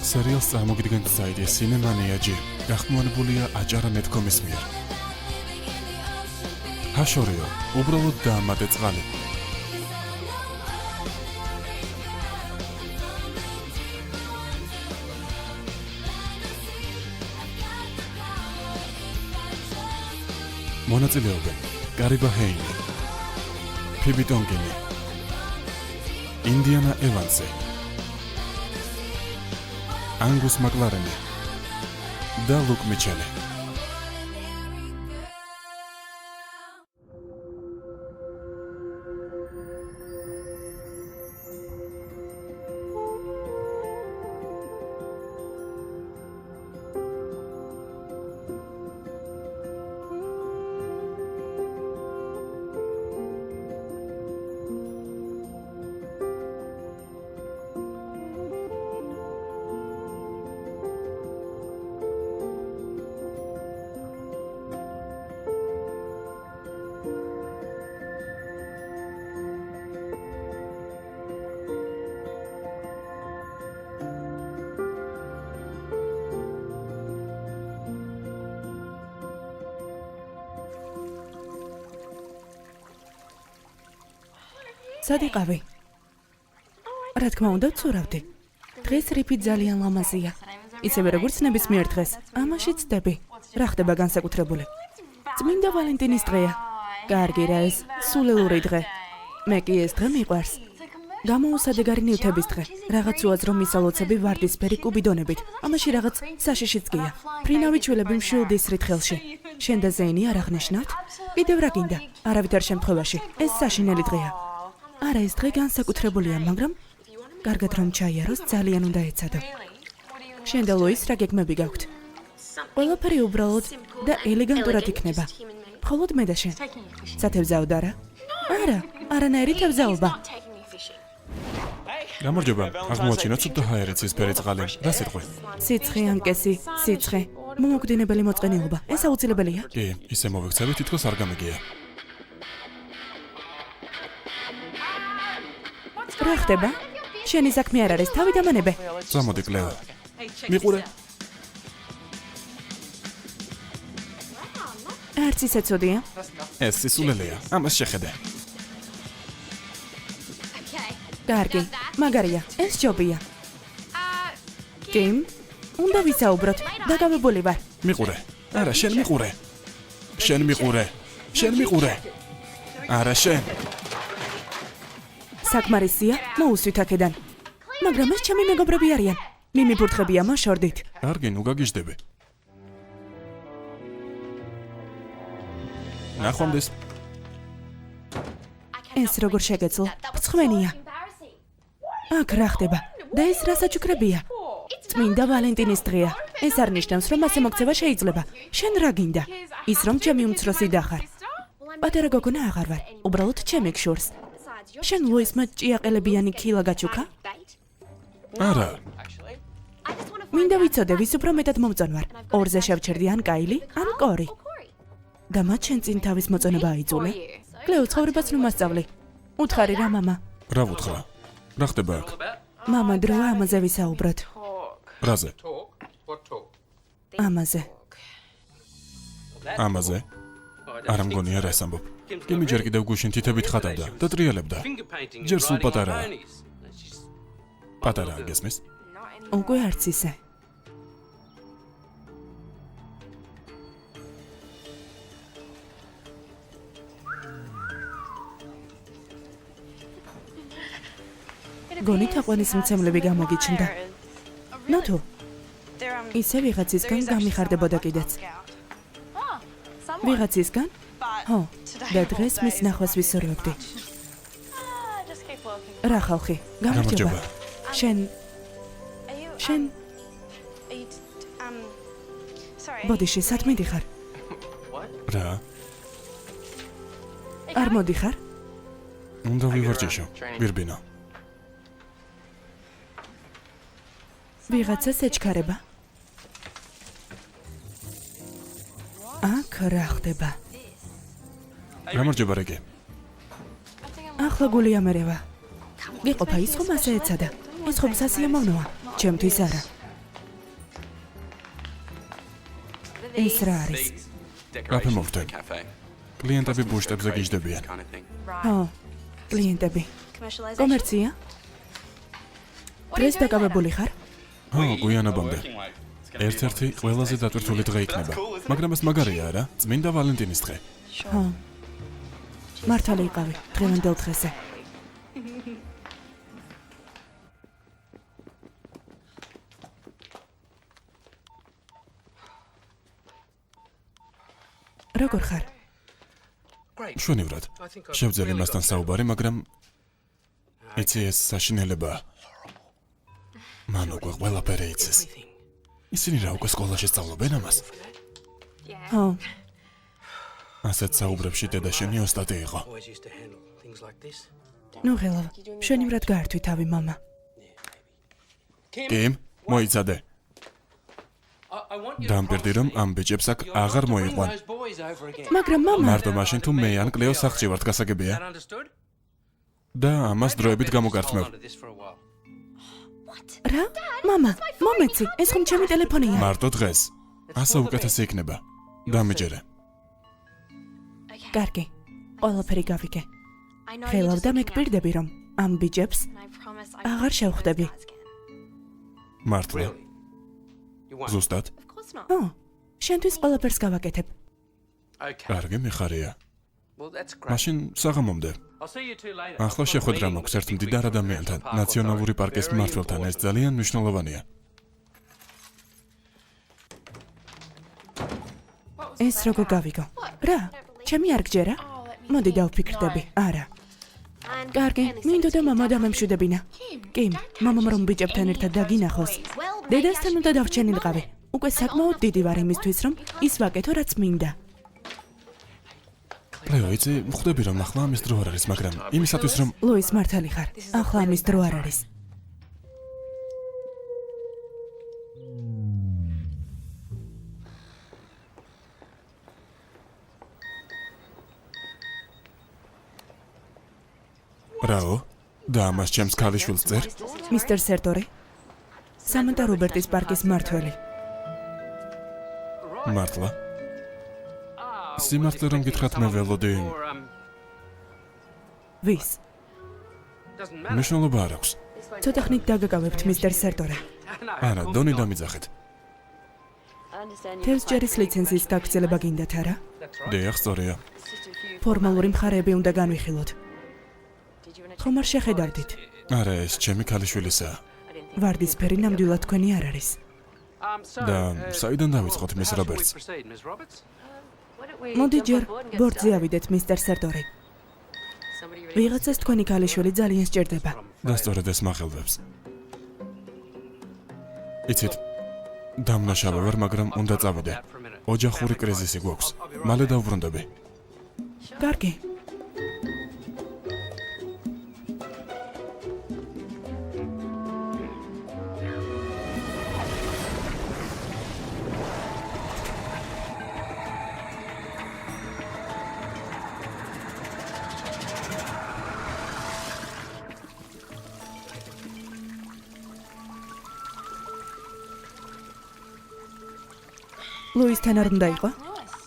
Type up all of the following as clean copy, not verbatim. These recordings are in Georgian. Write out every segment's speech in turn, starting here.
სერიალს წარმოგიდგენთ საიტი Cinemania.gr. გახმოვანებულია აჭარა ნეტკომის მიერ. ჰაშორიო, უბრალოდ დაამატე წყალი. მონაწილეობენ კარიბა ჰეინი, ფიბი ტონკინი, ინდიანა ევანსი, ანგუს მაკლარენი და ლუკ მიჩელი. სადიყავი? რა თქმა უნდა, ვცურავდი. დღეს რიფი ძალიან ლამაზია. ისევე როგორც ნებისმიერ დღეს. ამაში ცდები. რა ხდება განსაკუთრებული? წმინდა ვალენტინის დღეა. კარგი რა ეს, სულელური დღე. მე კი ეს დღე მიყვარს. გამოუსადეგარი ნივთების დღე. რაღაც უაზრო მისალოცები ვარდისფერი კუბიდონებით. ამაში რაღაც საშიშიც გია. ფრინავი ჩვილები მშვილდისრით ხელში. შენ და ზეინი არ აღნიშნავთ? კიდევ რა გინდა? არავითარ შემთხვევაში. ეს საშინელი დღეა. არა, ეს დღე განსაკუთრებულია, მაგრამ კარგად რომ ჩაიაროს, ძალიან უნდა ეცადო. შენ და ლუის რა გეგმები გაქვთ? ყველაფერი უბრალოდ და ელეგანტურად იქნება. მხოლოდ მე და შენ. სათევზაოდ არა? არა, არანაირი თევზაობა. გამარჯობა, აღმოაჩინოთ სუფთა ჰაერიც ფერი წყალი. რა სიტყვი? სიცხე ანკესი, სიცხე. მომოკვდინებელი მოწყენილობა. ეს აუცილებელია? კი, ისე მოვიქცევი, თითქოს არ გამიგია. რა ხდება? შენი საქმე არ არის, თავი დამანებე. წამოდი კლეო. მიყურე. არც ისე ცუდია. ეს სისულელეა, ამას შეხედე. კარგი, მაგარია, ეს ჯობია. კიმ, უნდა ვისაუბროთ, დაგავებული ვარ. მიყურე. არა, შენ მიყურე. შენ მიყურე. შენ მიყურე. არა, შენ. საკმარისია, მოусვით აქედან. მაგრამ ეს ჩემი მეგობრები არიან. მიმიფურთხებია მოშორდით. კარგი, ნუ გაგიჟდები. ნახვამდის. ეს როგორ შეგეძლო? ფცხვენია. აქ რა ხდება? და ეს რა საჩუქრებია? წმინდა ვალენტინის დღეა. ეს არ ნიშნავს, რომ ასე მოქცევა შეიძლება. შენ რა გინდა? ის რომ ჩემი უმცროსი და ხარ. პატარა გოგონა აღარ ვარ. უბრალოდ ჩემი გშურს. შენ ლუისმა ჭიაყელებიანი ქილა გაჩუქა? არა. მინდა ვიცოდე, ვის უფრო მეტად მომწონვარ. ორზე შევჩერდი ან კაილი, ან კორი. და მათ შენ წინ თავის მოწონება აიძულე? კლეო, ცხოვრებას ნუ მასწავლი. უთხარი რა, მამა. რა ვუთხრა? რა ხდება აქ? მამა, დროა ამაზე ვისაუბროთ. რაზე? ამაზე. ამაზე? არ მგონია რა ამბობ. კიმი ჯერ კიდევ გუშინ თითებით ხატავდა და ტრიალებდა. ჯერ სულ პატარაა. პატარაა, გესმის? უკვე არც ისე. გონი თაყვანის მცემლები გამოგიჩნდა. ნუ თუ, ისე ვიღაცისგან გამიხარდებოდა კიდეც. ვიღაცისგან? ხო, და დღეს მის ნახვას ვისურვებდი. რა ხალხი, გამარჯობა. შენ ბოდიში, სად მიდიხარ? რა? არ მოდიხარ? უნდა ვივარჯიშო, ვირბინო. ვიღაცას ეჩქარება? აქ რა ხდება? გამარჯობა რეგე. ახლა გული ამერევა. გიყოფა ის ხომ ასე ეცადა. ეს ხომ სასიამოვნოა. ჩემთვის არა. ეს რა არის? კაფე მოვხდენ. კლიენტები ბუშტებზე გიждდებიან. ო, კლიენტები. კომერცია? დღეს დაკავებული ხარ? ო, გვიანობამდე. ერთ-ერთი ყველაზე დატვირთული დღე იქნება. მაგრამ ეს მაგარია არა? წმინდა ვალენტინის დღე. ო. მართალი იყავი დღევანდელ დღეზე. როგორ ხარ? მშვენივრად. შევძელი მასთან საუბარი, მაგრამ იცი ეს საშინელებაა. მან უკვე ყველაფერი იცის. ისინი რა უკვე სკოლაში სწავლობენ ამას? ო, ასეთ საუბრებში დედა შენი ოსტატი იყო. ნუ ღელავ, მშვენივრად გაართვი თავი მამა. კიმ, მოიცადე. დამპირდი რომ ამ ბიჭებს აქ აღარ მოიყვან. მაგრამ მამა, მარტო მაშინ თუ მე ან კლეო სახლში ვართ გასაგებია და ამას დროებით გამოგართმევ. რა? მამა, მომეცი, ეს ხომ ჩემი ტელეფონია. მარტო დღეს. ასე უკეთესი იქნება. დამიჯერე. კარგი. ყველაფერი გავიგე. ღელავ და მეკპირდები რომ ამ ბიჭებს აღარ შევხვდები. მართლა. ზუსტად. ო, შენთვის ყველაფერს გავაკეთებ. კარგი, მიხარია. მაშინ საღამომდე. ახლა შეხვედრა მაქვს ერთ მდიდარ ადამიანთან, ნაციონალური პარკის მმართველთან, ეს ძალიან მნიშვნელოვანია. ეს როგორ გავიგო? რა? ჩემი არ გჯერა? მოდი დავფიქრდები. არა. კარგი, მინდოდა მამა დამემშვიდებინა. კიმ, მამამ რომ ბიჭებთან ერთად დაგინახოს. დედასთან უნდა დავრჩენილიყავი. უკვე საკმაოდ დიდი ვარ იმისთვის, რომ ის ვაკეთო, რაც მინდა. კლეო, იცი, ხვდები რომ ახლა ამის დრო არ არის, მაგრამ იმისათვის რომ ლუის, მართალი ხარ. ახლა ამის დრო არ არის. რაო? და ამას ჩემს ქალიშვილს წერ? მისტერ სერტორი. სამანტა რობერტის პარკის მმართველი. მართლა? სიმართლე რომ გითხრათ მე ველოდი. ვის? მნიშვნელობა არ აქვს. ცოტა ხნით დაგაკავებთ, მისტერ სერტორე. არა, დონი დამიძახეთ. თევზჭერის ლიცენზიის გაგრძელება გინდათ, არა? დიახ, სწორია. ფორმალური მხარეები უნდა განვიხილოთ. ხომ არ შეხედავდით? არა, ეს ჩემი ქალიშვილისაა. ვარდისფერი ნამდვილად თქვენი არ არის. და საიდან დავიწყოთ მის რობერტს? მოდი ჯერ ბორტზე ავიდეთ, მისტერ სერტორი. ვიღაცას თქვენი ქალიშვილი ძალიან სჭირდება. და სწორედ ეს მახელვებს. იცით, დამნაშავე ვარ, მაგრამ უნდა წავიდე. ოჯახური კრიზისი გვაქვს. მალე დავბრუნდები. კარგი. ლუისთან არ უნდა იყო?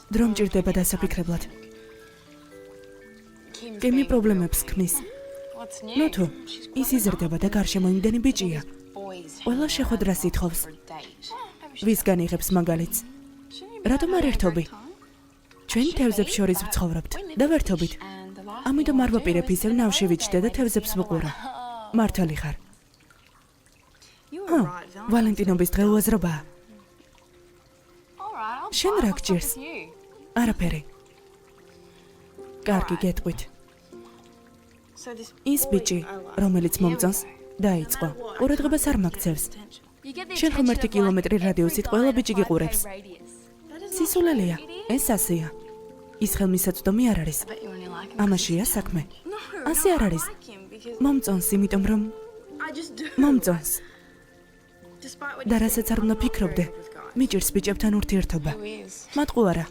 დრო მჭირდება დასაფიქრებლად. კიმი პრობლემებს ქმნის. ნუ თუ, ის იზრდება და გარშემო იმდენი ბიჭია. ყველა შეხვედრას ითხოვს. ვისგან იღებს მაგალითს? რატომ არ ერთობი? ჩვენ თევზებს შორის ვცხოვრობთ და ვერთობით. ამიტომ არ ვაპირებ ისევ ნავში ვიჯდე და თევზებს ვუყურე. მართალი ხარ. ვალენტინობის დღე უაზრობაა. შენ რა გჭირს? არაფერი. კარგი, გეტყვით. ის ბიჭი, რომელიც მომწონს, დაიწყო. ყურადღებას არ მაგცევს. შენ ხომ 1 კილომეტრი რადიუსით ყველა ბიჭი გიყურებს. სისულელეა, ეს ასეა. ის ხელმისაწვდომი არ არის. ამაშია საქმე. ასე არ არის. მომწონს, იმიტომ რომ მომწონს. და რასაც არ უნდა ფიქრობდე, მიჭირს ბიჭებთან ურთიერთობა. მათყუ არა.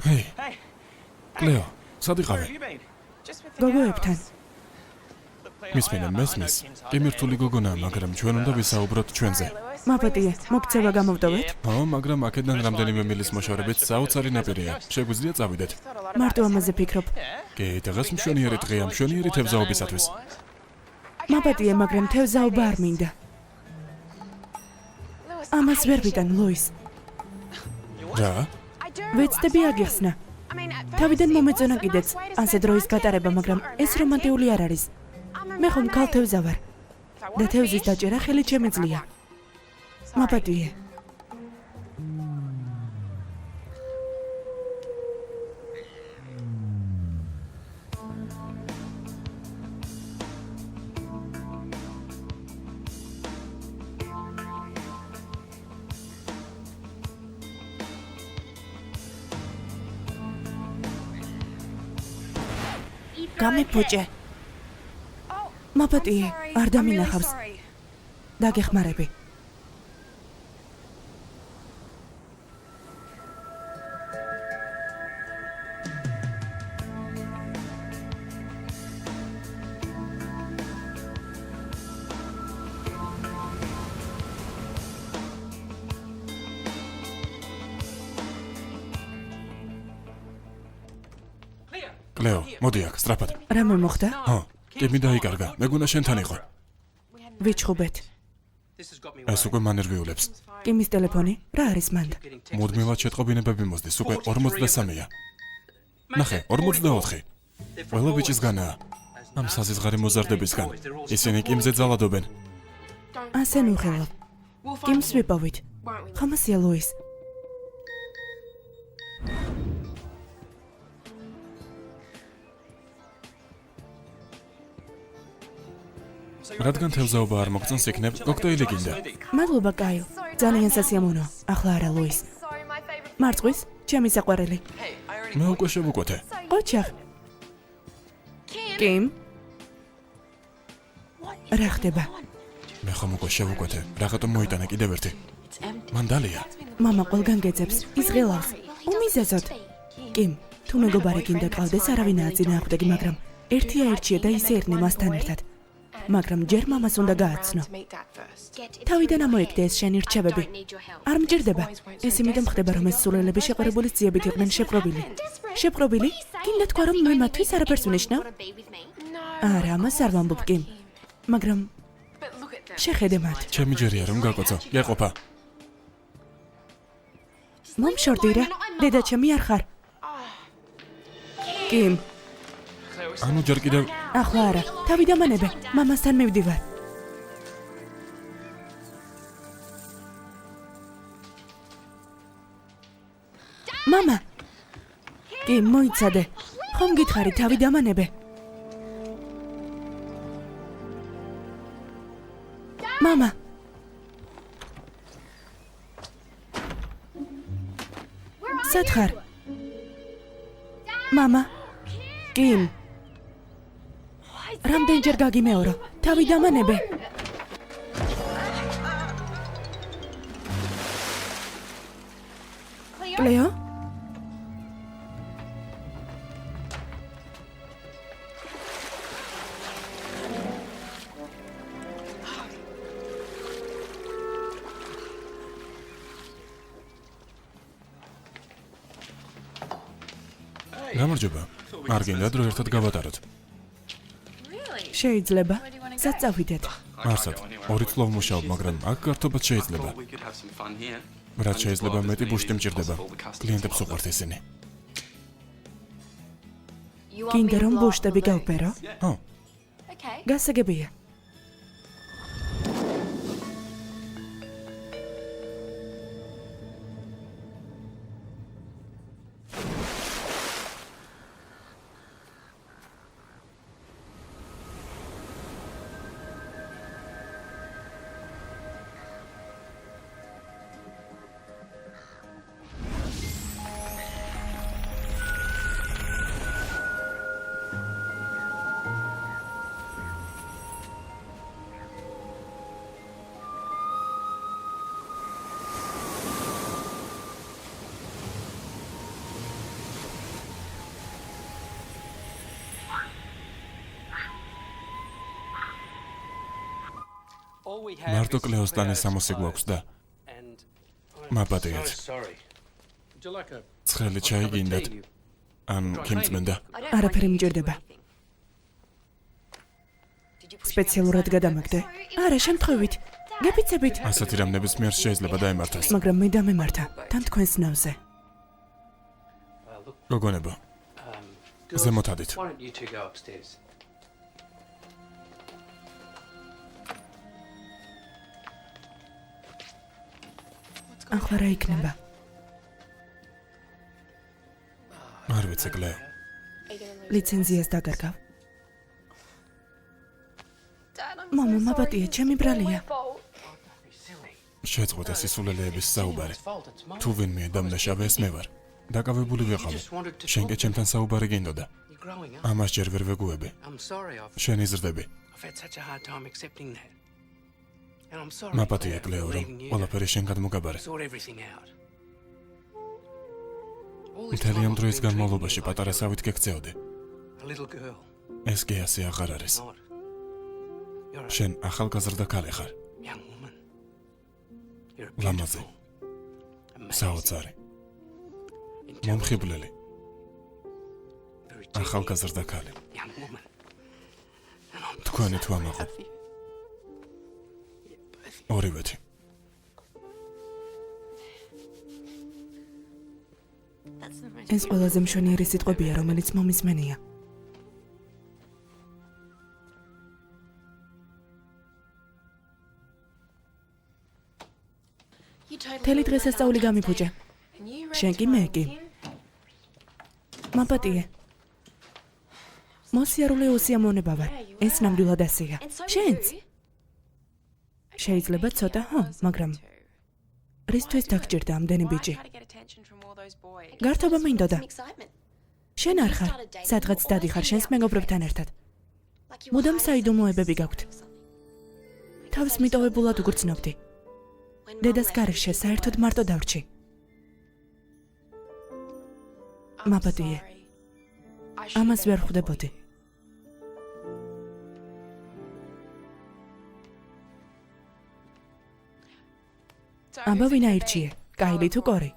ჰეი. კლეო, სად იყავი? გოგოებთან. მისმენა მესმის, კიმირთული გოგონაა, მაგრამ ჩვენ უნდა ვისაუბროთ ჩვენზე. მაპატიე, მოგცევა გამოვტოვეთ? ო, მაგრამ აქედან რამდენიმე მილის მოშორებით საოცარი ნაპირია. შეგვიძლია წავიდეთ. მარტო ამაზე ფიქრობ. კი, დღეს მშვენიერი დღეა, მშვენიერი თევზაობისათვის. მაპატიე, მაგრამ თევზაობა არ მინდა. ამას ვერ ვიტან, ლუის. რა? ვეცდები აგიხსნა. თავიდან მომეწონა კიდეც, ანზე დროის გატარება, მაგრამ ეს რომანტიული არ არის. მე ხომ ქალ თევზა ვარ. და თევზის დაჭერა ხელით შემიძლია. მაპატიე. გამიფუჭე. მაპატიე, არ დამინახავს. დაგეხმარები. კლეო, მოდი აქ, სწრაფად. რამე მოხდა? ჰო, კიმი დაიკარგა. მეგონა შენთან იყო. ვიჩხუბეთ. ეს უკვე მანერვიულებს. კიმის ტელეფონი? რა არის მან? მუდმივად შეტყობინებები მოსდის, უკვე 43-ია. ნახე, 44. ყველა ბიჭისგანაა. ამ საზღარი მოზარდებისგან. ისინი კიმზე ძალადობენ. ასე ნუხელო. კიმს ვიპოვით. ხომასია ლუის. რადგან თევზაობა არ მოგწონს, იქნებ კოქტეილი გინდა. მადლობა, კაილ. ძალიან სასიამოვნოა. ახლა არა, ლუის. მარწყვის, ჩემი საყვარელი. მე უკვე შევუკვეთე. ოჩახ. კიმ? რა ხდება? მე ხომ უკვე შევუკვეთე. რაღაცომ მოიტანა კიდევ ერთი. მანდალია. მამა ყველგან გეძებს, იზღილავს. უმიზეზოდ. კიმ, თუ მეგობარი გინდა ყავდეს, არავინაა წინააღმდეგი, მაგრამ ერთია-ერთია და ისე ერნე მასთან ერთად. მაგრამ ჯერ მამას უნდა გააცნო. თავიდან ამოიგდე ეს შენი რჩევები. არ მჭირდება. ეს იმიტომ ხდება, რომ ეს სულელები შეყვარებულის ძიებით იყვნენ შეპყრობილი. შეპყრობილი? გინდა თქვა, რომ მე მათთვის არაფერს ვნიშნავ? არა, ამას არ ვამბობ, კიმ. მაგრამ შეხედე მათ. ჩემი ჯერია რომ გაკოცო. გეყოფა. მომშორდი რა, დედა ჩემი არ ხარ. კიმ. ანუ ჯერ კიდევ ახლა არა, თავი დამანებე, მამასთან მივდივარ. მამა! კიმ, მოიცადე. ხომ გითხარი, თავი დამანებე. მამა! სად ხარ? მამა! კიმ! რამდენჯერ გაგიმეორო, თავი დამანებე. კლეო? გამარჯობა. არ გინდა დრო ერთად გავატაროთ. შეიძლება. სად წავიდეთ? არსად, ორი წლოვ მუშაობ, მაგრამ აქ გართობაც შეიძლება. რაც შეიძლება მეტი ბუშტი მჭირდება. კლიენტებს უყვართ ისინი. გინდა რომ ბუშტები გავბერო? ხო. გასაგებია. მარტო კლეოსტანის სამოსი გვაქვს და მაპატიეთ. ცხელი ჩაი გინდათ? ან ქიმწმენდა? არაფერი მჭირდება. სპეციალურად გადამაგდე? არა, შემთხვევით. გეფიცებით. ასეთი რამ ნებისმიერ შეიძლება დაემართოს. მაგრამ მე დამემართა თან თქვენს ნავზე. გოგონებო, ზემოთ ადით. ახლა რა იქნება? არ ვიცი, კლეო. ლიცენზიას დაგარგავ. მამა, მაპატია, ჩემი ბრალია. შეწყვეტე სისულელეების საუბარი. თუ ვინმე დამნაშავე ეს მე ვარ. დაკავებული ვიყავი. შენ კი ჩემთან საუბარი გინდოდა. ამას ჯერ ვერ ვეგუები. შენ იზრდები. მაპატია, კლეო, რომ ყველაფერი შენ გადმოგაბარე. მთელი ამ დროის განმავლობაში პატარასავით გექცეოდი. ეს კი ასე აღარ არის. შენ ახალგაზრდა ქალი ხარ. ლამაზი. საოცარი. მომხიბლელი. ახალგაზრდა ქალი. თქვენი თუ ამაყო. ორივეთი. ეს ყველაზე მშვენიერი სიტყვებია, რომელიც მომისმენია. მთელი დღესასწაული გამიფუჭე. შენ კი მე კი. მაპატიე. მოსიარულე უსიამოვნება ვარ. ეს ნამდვილად ასეა. შენც? შეიძლება ცოტა, ხო, მაგრამ რისთვის დაგჭირდა ამდენი ბიჭი? გართობა მინდოდა. შენ არ ხარ, სადღაც დადიხარ შენს მეგობრებთან ერთად. მუდამ საიდუმლოებები გაქვთ. თავს მიტოვებულად უგრძნობდი. დედას გარეშე საერთოდ მარტო დავრჩი. მაპატიე. ამას ვერ ხვდებოდი. აბა ვინ აირჩიე? კაილი თუ კორი?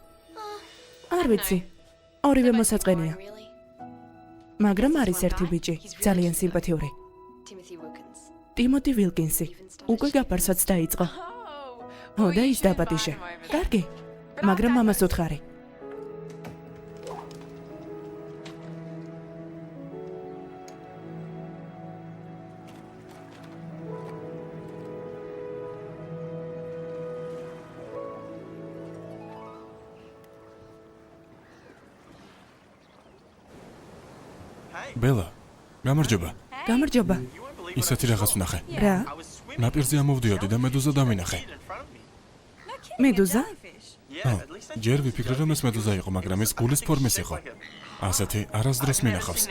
არ ვიცი. ორივე მოსაწყენია. მაგრამ არის ერთი ბიჭი, ძალიან სიმპათიური. ტიმოთი ვილკინსი. უკვე გაფარსვაც დაიწყო. ო, და ის დაპატიშე. კარგი. მაგრამ მამას უთხარი. ბელა, გამარჯობა. გამარჯობა. ისეთი რაღაც ვნახე. რა? ნაპირზე ამოვდიოდი და მედუზა დავინახე. მედუზა? ჯერ ვიფიქრე, რომ ეს მედუზა იყო, მაგრამ ეს გულის ფორმის იყო. ასეთი არასდროს მინახავს.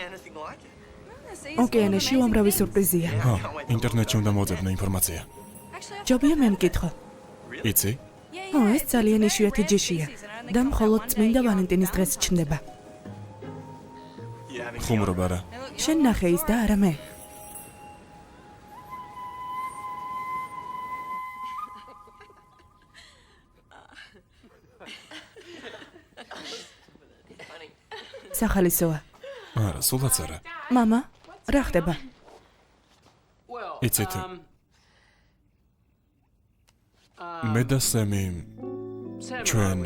ოკეანეში უამრავი სურპრიზია. ინტერნეტში უნდა მოვძებნო ინფორმაცია. ჯობია მე მკითხო. იცი? ეს ძალიან იშვიათი ჯიშია და მხოლოდ წმინდა ვალენტინის დღეს ჩნდება. ხუმრობა რა. შენ ნახე ის და არა მე. სახალისოა. არა, სულაც არა. მამა, რა ხდება? იცით? მე და სემი ჩვენ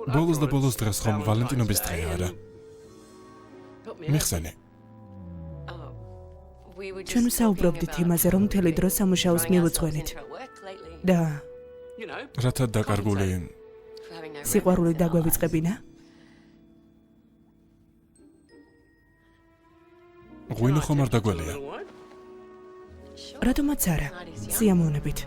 ბოლოს და ბოლოს დღეს ხომ ვალენტინობის დღეა, არა? მიხსენე. ჩვენ ვსაუბრობდით იმაზე, რომ მთელი დრო სამუშაოს მივუძღვენით. და რათა დაკარგული სიყვარული დაგვევიწყებინა? ღვინო ხომ არ დაგველია? რატომაც არა, სიამოვნებით.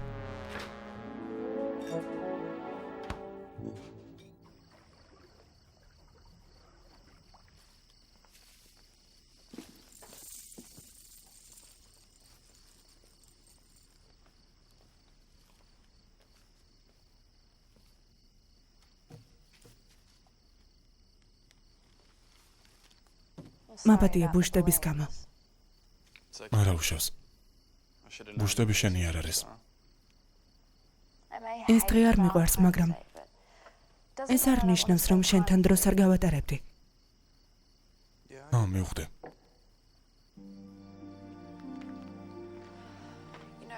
მაპატია ბუშტების გამო. არა უშავს. ბუშტები შენი არ არის. ეს დღე არ მიყვარს, მაგრამ ეს არ ნიშნავს, რომ შენთან დროს არ გავატარებდი. მივხვდი.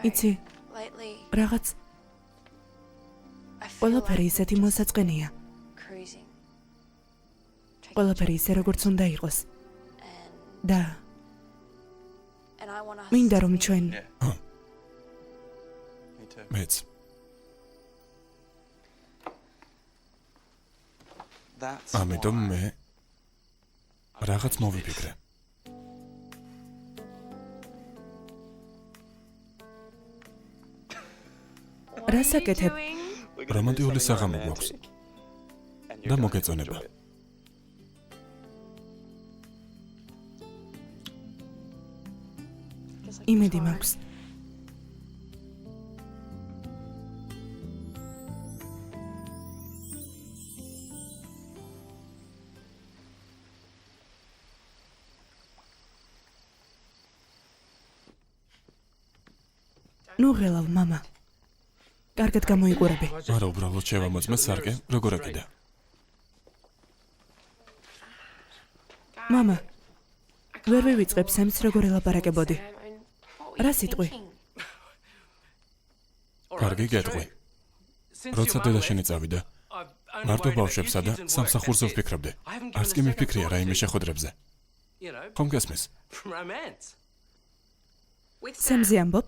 იცი, რაღაც ყველაფერი ისეთი მოსაწყენია. ყველაფერი ისე, როგორც უნდა იყოს. და მინდა რომ ჩვენ მეც. ამიტომ მე რაღაც მოვიფიქრე. რას აკეთებ? რომანტიკული საღამო გვაქვს. და მოგეწონება. იმედი მაქვს. ნუ ღელავ, მამა. კარგად გამოიყურები. არა, უბრალოდ შევამოწმე სარკე, როგორ აკიდა. მამა, ვერ ვივიწყებ სემს როგორ ელაპარაკებოდი. რა სიტყვი? კარგი გეტყვი. როცა დედაშენი წავიდა, მარტო ბავშვებსა და სამსახურზე ვფიქრობდი. არც კი მიფიქრია რაიმე შეხვედრებზე. ხომ გესმის? სემზე ამბობ?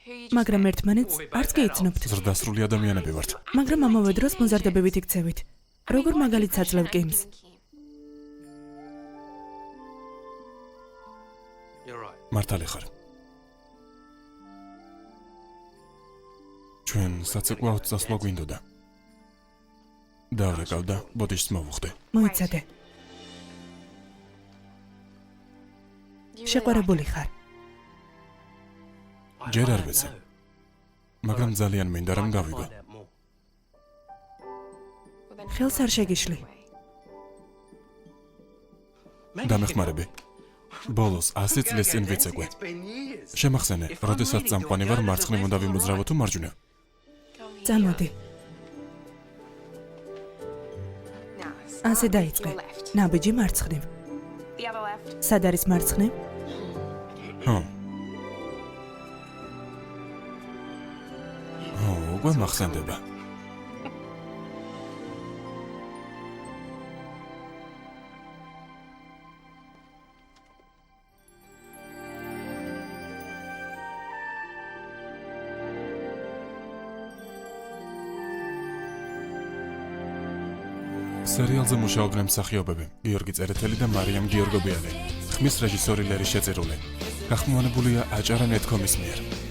მაგრამ ერთმანეთს არც კი იცნობთ. ზრდასრული ადამიანები ვართ. მაგრამ ამავე დროს მოზარდებებით იქცევით. როგორ მაგალითს აძლევ კიმს? მართალი ხარ. ჩვენ საცეკვაოდ წასვლა გვინდოდა. დავრეკავ და ბოდიშს მოვუხდი. მოიცადე. შეყვარებული ხარ. ჯერ არ ვიცი. მაგრამ ძალიან მინდა რომ გავიგო. ხელს არ შეგიშლი. დამეხმარები. ბოლოს 100 წლის წინ ვიცეკვე. შემახსენე, როდესაც წამყვანი ვარ მარცხნივ უნდა ვიმოძრავო თუ მარჯვნივ? წამოდი. ასე დაიწყე. ნაბიჯი მარცხნივ. სად არის მარცხნივ? უკვე მახსენდება. სერიალზე მუშაობდნენ მსახიობები გიორგი წერეთელი და მარიამ გიორგობიანი. ხმის რეჟისორი ლერი შეწირულე. გახმოვანებულია აჭარა ნეტკომის მიერ.